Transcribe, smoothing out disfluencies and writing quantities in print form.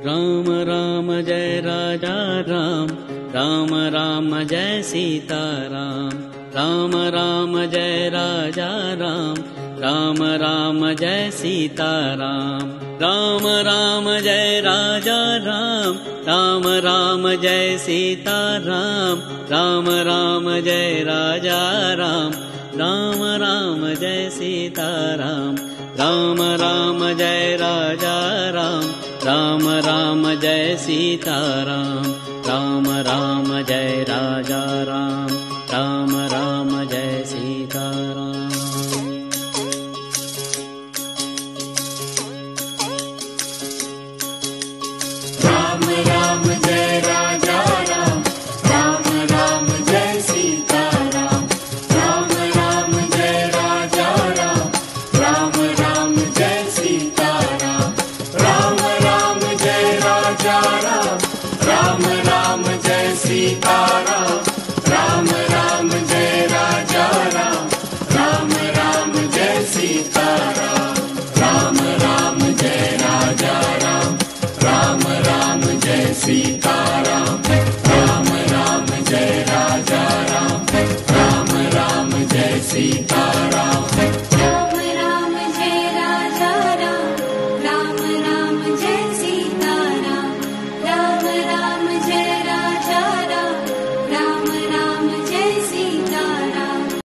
Ram Ram Jai Raja Ram, Ram Ram Jai Sita Ram. Ram Ram Jai Raja Ram, Ram Ram Jai Sita Ram. Ram Ram Jai Raja Ram, Ram Ram Jai Sita Ram. Ram Ram Jai Raja Ram, Ram Ram Jai Sita Ram. Ram Ram Jai Raja Ram, Ram Ram Jai Sita Ram. Ram Ram Jai Raja Ram, Ram Ram Jai Sita Ram. Ram Ram Jai Raja Ram, Ram Ram Jai Sita Ram. Ram Ram Jai Raja Ram, Ram Ram Jai Sita Ram. Ram Ram Jai Raja Ram, Ram Ram Jai Sita Ram. Ram Ram Jai Raja Ram, Ram Ram Jai Sita Ram. Ram Ram Jai Raja Ram, Ram Ram Jai Sita